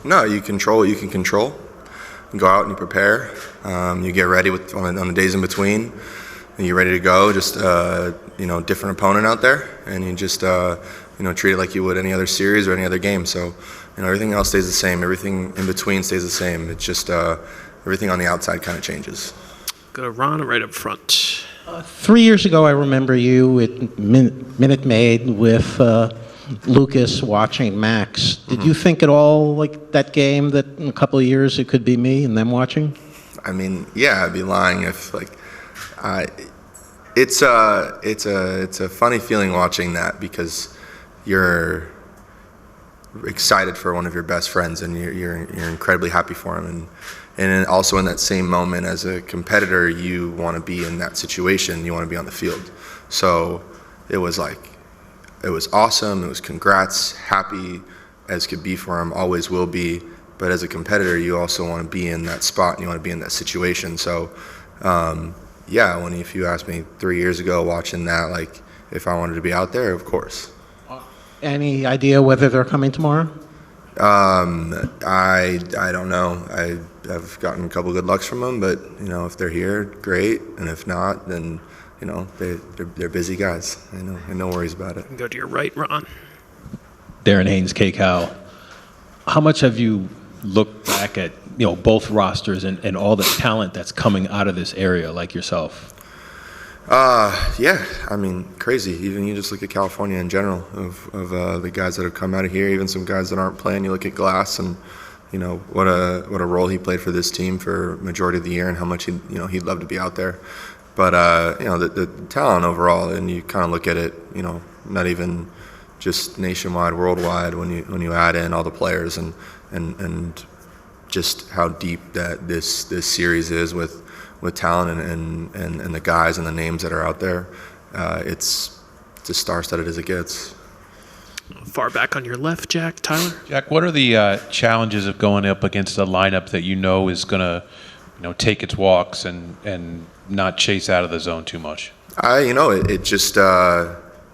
No, you control what you can control. You go out and you prepare. You get ready on the days in between. And you're ready to go. Just different opponent out there, and you just treat it like you would any other series or any other game. So everything else stays the same. Everything in between stays the same. It's just everything on the outside kind of changes. Go to Ron right up front. 3 years ago, I remember you at Minute Maid with Lucas watching Max. Did you think at all, like that game, that in a couple of years it could be me and them watching? I mean, yeah, I'd be lying if it's a funny feeling watching that, because you're excited for one of your best friends and you're incredibly happy for him, and also in that same moment as a competitor, you want to be in that situation, you want to be on the field. So it was awesome, it was congrats, happy as could be for him, always will be. But as a competitor, you also want to be in that spot and you want to be in that situation. So if you asked me 3 years ago watching that, like if I wanted to be out there, of course. Any idea whether they're coming tomorrow? I don't know. I've gotten a couple good looks from them, but if they're here, great, and if not, then they're busy guys. I know, no worries about it. Go to your right, Ron. Darren Haynes, KCAL. How much have you looked back at both rosters and all the talent that's coming out of this area, like yourself? Yeah, I mean, crazy. Even you just look at California in general, of the guys that have come out of here, even some guys that aren't playing. You look at Glass, and what a role he played for this team for majority of the year, and how much he'd love to be out there. But the talent overall, and you kind of look at it, not even just nationwide, worldwide, when you add in all the players and just how deep that this series is with talent and the guys and the names that are out there. It's as star-studded as it gets. Far back on your left, Jack. Tyler? Jack, what are the challenges of going up against a lineup that is going to take its walks and not chase out of the zone too much? It just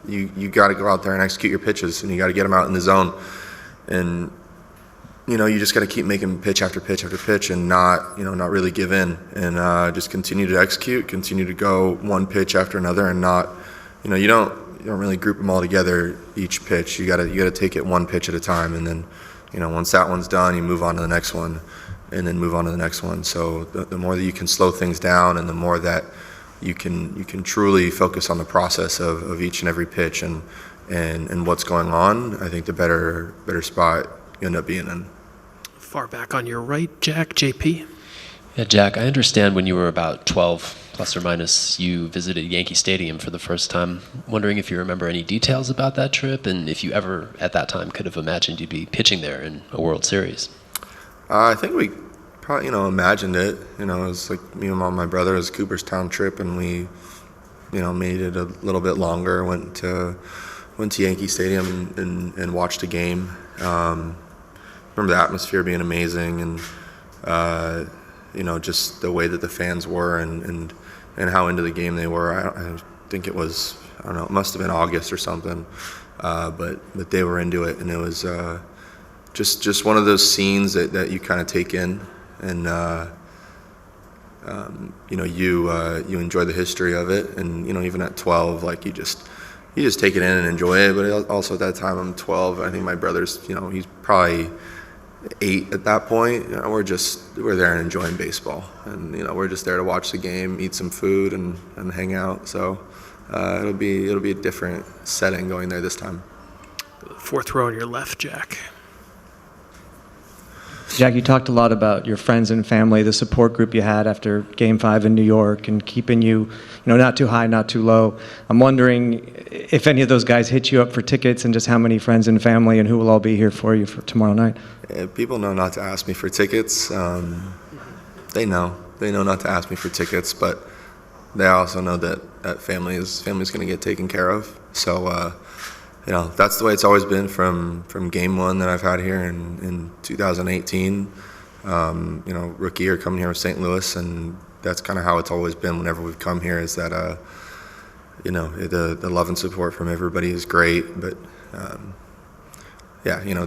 you got to go out there and execute your pitches, and you got to get them out in the zone, and you just got to keep making pitch after pitch after pitch, and not really give in, and just continue to execute, continue to go one pitch after another, and not, you don't really group them all together each pitch. You got to take it one pitch at a time, and then, once that one's done, you move on to the next one, and then move on to the next one. So the more that you can slow things down, and the more that you can truly focus on the process of each and every pitch and what's going on, I think the better spot you end up being in. Far back on your right, Jack. JP? Yeah, Jack, I understand when you were about 12, plus or minus, you visited Yankee Stadium for the first time. Wondering if you remember any details about that trip, and if you ever, at that time, could have imagined you'd be pitching there in a World Series. I think we probably, imagined it. It was like me and my brother. It was a Cooperstown trip, and we, made it a little bit longer. Went to Yankee Stadium and watched a game. Remember the atmosphere being amazing, and just the way that the fans were and how into the game they were. I think it was, it must have been August or something, but they were into it, and it was just one of those scenes that you kind of take in, and you enjoy the history of it, and even at 12, like you just take it in and enjoy it. But also at that time, I'm 12. I think my brother's, he's probably 8 at that point. We're there and enjoying baseball, and we're just there to watch the game, eat some food, and hang out. So it'll be a different setting going there this time. Fourth row on your left, Jack. Jack, you talked a lot about your friends and family, the support group you had after Game 5 in New York, and keeping you, not too high, not too low. I'm wondering if any of those guys hit you up for tickets, and just how many friends and family, and who will all be here for you for tomorrow night? Yeah, people know not to ask me for tickets. They know not to ask me for tickets, but they also know that family's going to get taken care of. So that's the way it's always been from game one that I've had here in 2018. Rookie year coming here with St. Louis, and that's kind of how it's always been whenever we've come here, is that the love and support from everybody is great, but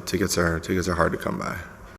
tickets are hard to come by.